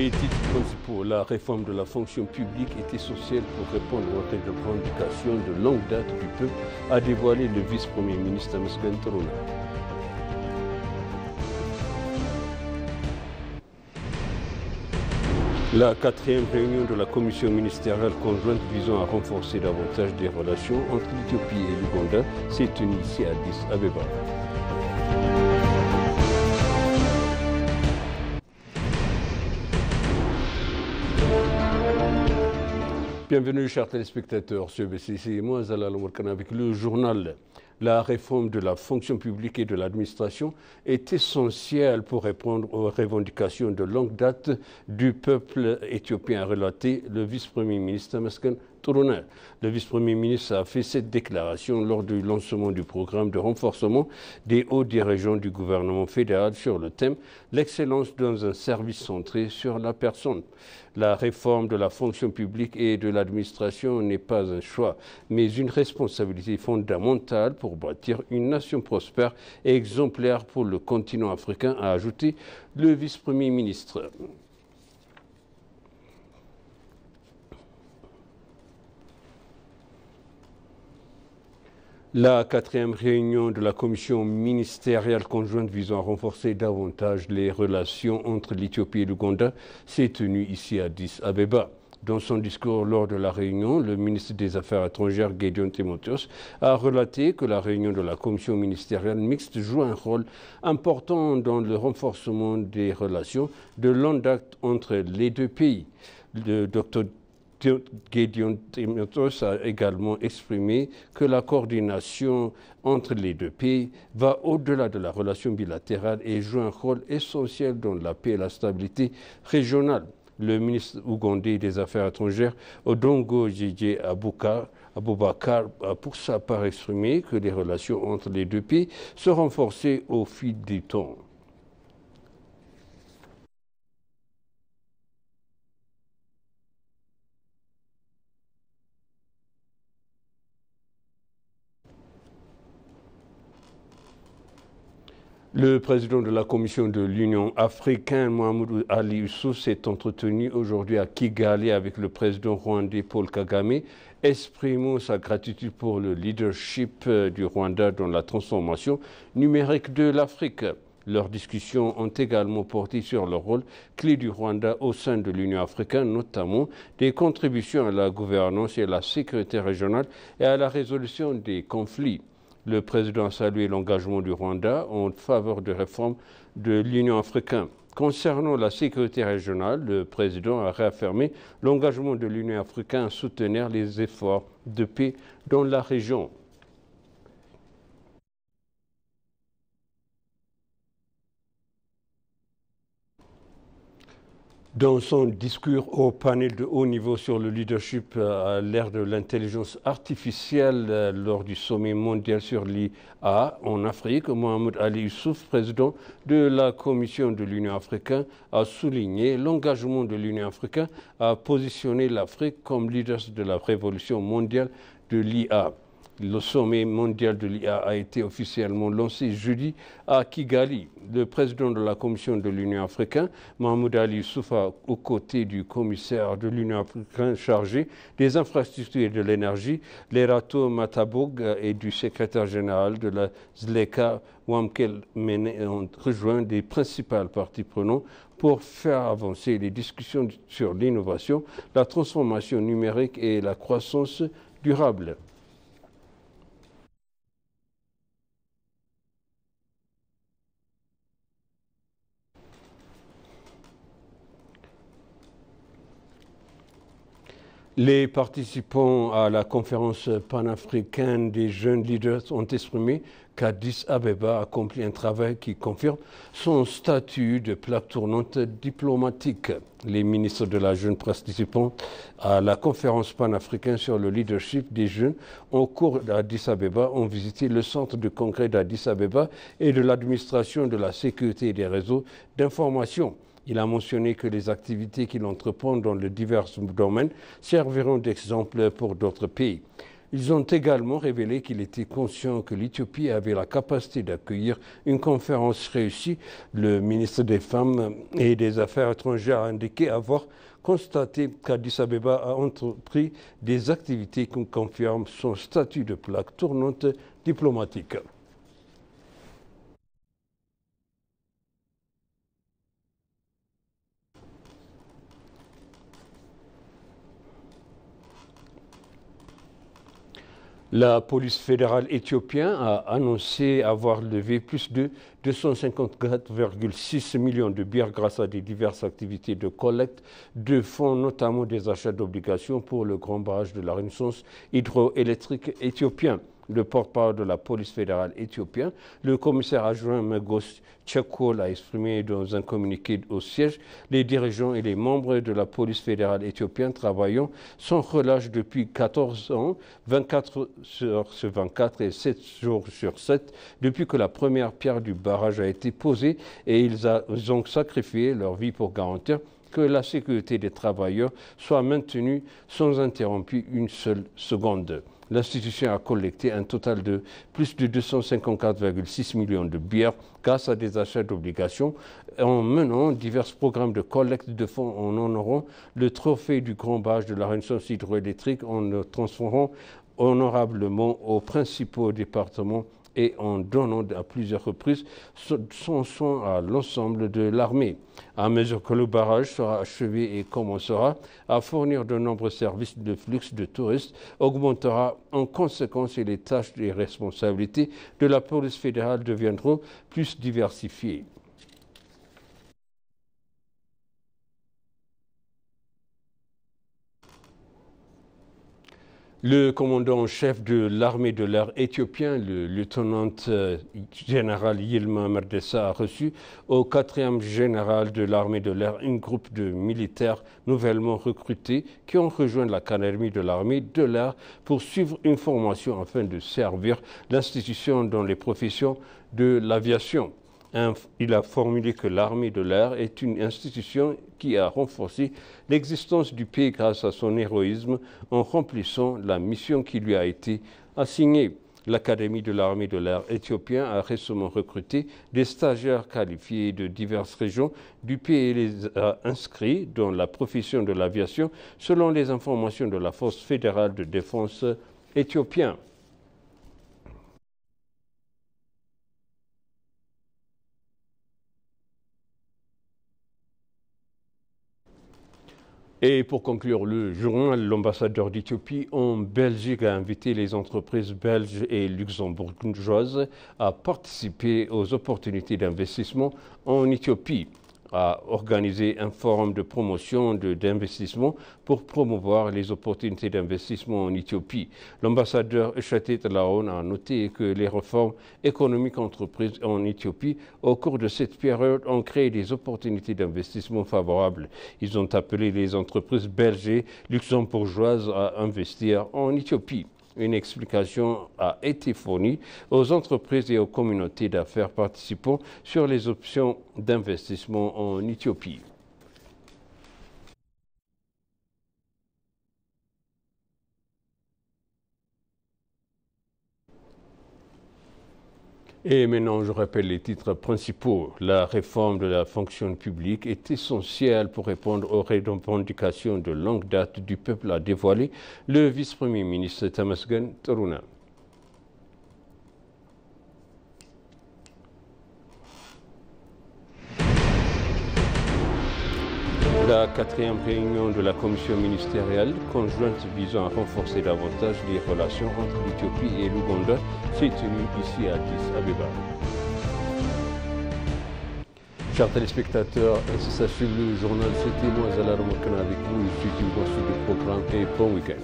Les titres principaux, la réforme de la fonction publique est essentielle pour répondre aux revendications de longue date du peuple, a dévoilé le vice-premier ministre Temesgen Tourouna. La 4e réunion de la commission ministérielle conjointe visant à renforcer davantage des relations entre l'Éthiopie et l'Ouganda s'est tenue ici à Addis Abeba. Bienvenue chers téléspectateurs sur BCC et moi Zalal Oumorkan avec le journal. La réforme de la fonction publique et de l'administration est essentielle pour répondre aux revendications de longue date du peuple éthiopien, a relaté le vice-premier ministre Temesgen Tourouna. Le vice-premier ministre a fait cette déclaration lors du lancement du programme de renforcement des hauts dirigeants du gouvernement fédéral sur le thème « L'excellence dans un service centré sur la personne ». La réforme de la fonction publique et de l'administration n'est pas un choix, mais une responsabilité fondamentale pour bâtir une nation prospère et exemplaire pour le continent africain, a ajouté le vice-premier ministre. La 4e réunion de la commission ministérielle conjointe visant à renforcer davantage les relations entre l'Éthiopie et l'Ouganda s'est tenue ici à Addis Abeba. Dans son discours lors de la réunion, le ministre des Affaires étrangères, Gédéon Timotheos, a relaté que la réunion de la commission ministérielle mixte joue un rôle important dans le renforcement des relations de longue date entre les deux pays. Le Dr Gédéon Timotheos a également exprimé que la coordination entre les deux pays va au-delà de la relation bilatérale et joue un rôle essentiel dans la paix et la stabilité régionale. Le ministre ougandais des Affaires étrangères, Odongo Gigi Aboubakar, a pour sa part exprimé que les relations entre les deux pays se renforcent au fil du temps. Le président de la Commission de l'Union africaine, Mahamadou Ali Youssouf, s'est entretenu aujourd'hui à Kigali avec le président rwandais Paul Kagame, exprimant sa gratitude pour le leadership du Rwanda dans la transformation numérique de l'Afrique. Leurs discussions ont également porté sur le rôle clé du Rwanda au sein de l'Union africaine, notamment des contributions à la gouvernance et à la sécurité régionale et à la résolution des conflits. Le président a salué l'engagement du Rwanda en faveur de réformes de l'Union africaine. Concernant la sécurité régionale, le président a réaffirmé l'engagement de l'Union africaine à soutenir les efforts de paix dans la région. Dans son discours au panel de haut niveau sur le leadership à l'ère de l'intelligence artificielle lors du sommet mondial sur l'IA en Afrique, Mohamed Ali Youssouf, président de la Commission de l'Union africaine, a souligné l'engagement de l'Union africaine à positionner l'Afrique comme leader de la révolution mondiale de l'IA. Le sommet mondial de l'IA a été officiellement lancé jeudi à Kigali. Le président de la Commission de l'Union africaine, Mohamed Ali Youssouf, aux côtés du commissaire de l'Union africaine chargé des infrastructures et de l'énergie, Lerato Matabog, et du secrétaire général de la ZLECA, Wamkel Mene, ont rejoint des principales parties prenantes pour faire avancer les discussions sur l'innovation, la transformation numérique et la croissance durable. Les participants à la conférence panafricaine des jeunes leaders ont exprimé qu'Addis Abeba accomplit un travail qui confirme son statut de plaque tournante diplomatique. Les ministres de la jeune participant à la conférence panafricaine sur le leadership des jeunes au cours d'Addis Abeba ont visité le centre de congrès d'Addis Abeba et de l'administration de la sécurité et des réseaux d'information. Il a mentionné que les activités qu'il entreprend dans les divers domaines serviront d'exemple pour d'autres pays. Ils ont également révélé qu'il était conscient que l'Éthiopie avait la capacité d'accueillir une conférence réussie. Le ministre des Femmes et des Affaires étrangères a indiqué avoir constaté qu'Addis Abeba a entrepris des activités qui confirment son statut de plaque tournante diplomatique. La police fédérale éthiopienne a annoncé avoir levé plus de 254,6 millions de bières grâce à des diverses activités de collecte de fonds, notamment des achats d'obligations pour le grand barrage de la Renaissance hydroélectrique éthiopien. Le porte-parole de la police fédérale éthiopienne, le commissaire adjoint Megos Tchekol, a exprimé dans un communiqué au siège: les dirigeants et les membres de la police fédérale éthiopienne travaillant sans relâche depuis 14 ans, 24 heures sur 24 et 7 jours sur 7, depuis que la première pierre du barrage a été posée, et ils ont sacrifié leur vie pour garantir que la sécurité des travailleurs soit maintenue sans interrompue une seule seconde. L'institution a collecté un total de plus de 254,6 millions de bières grâce à des achats d'obligations en menant divers programmes de collecte de fonds en honorant le trophée du grand barrage de la Renaissance hydroélectrique, en le transformant honorablement aux principaux départements et en donnant à plusieurs reprises son soin à l'ensemble de l'armée. À mesure que le barrage sera achevé et commencera à fournir de nombreux services, de flux de touristes augmentera en conséquence et les tâches et responsabilités de la police fédérale deviendront plus diversifiées. Le commandant en chef de l'armée de l'air éthiopien, le lieutenant-général Yilma Merdessa, a reçu au 4e général de l'armée de l'air un groupe de militaires nouvellement recrutés qui ont rejoint l'académie de l'armée de l'air pour suivre une formation afin de servir l'institution dans les professions de l'aviation. Il a formulé que l'armée de l'air est une institution qui a renforcé l'existence du pays grâce à son héroïsme en remplissant la mission qui lui a été assignée. L'Académie de l'armée de l'air éthiopien a récemment recruté des stagiaires qualifiés de diverses régions du pays et les a inscrits dans la profession de l'aviation selon les informations de la Force fédérale de défense éthiopienne. Et pour conclure le journal, l'ambassadeur d'Éthiopie en Belgique a invité les entreprises belges et luxembourgeoises à participer aux opportunités d'investissement en Éthiopie, a organisé un forum de promotion d'investissement pour promouvoir les opportunités d'investissement en Éthiopie. L'ambassadeur Echatet Laon a noté que les réformes économiques entreprises en Éthiopie au cours de cette période ont créé des opportunités d'investissement favorables. Ils ont appelé les entreprises belges et luxembourgeoises à investir en Éthiopie. Une explication a été fournie aux entreprises et aux communautés d'affaires participant sur les options d'investissement en Éthiopie. Et maintenant, je rappelle les titres principaux. La réforme de la fonction publique est essentielle pour répondre aux revendications de longue date du peuple, a dévoilé le vice-premier ministre Tamasgen Toruna. La 4e réunion de la commission ministérielle conjointe visant à renforcer davantage les relations entre l'Éthiopie et l'Ouganda s'est tenue ici à Addis Abeba. Chers téléspectateurs, ainsi s'achève le journal. C'était moi, Zala Ramokana, avec vous. Je suis une bonne suite du programme et bon week-end.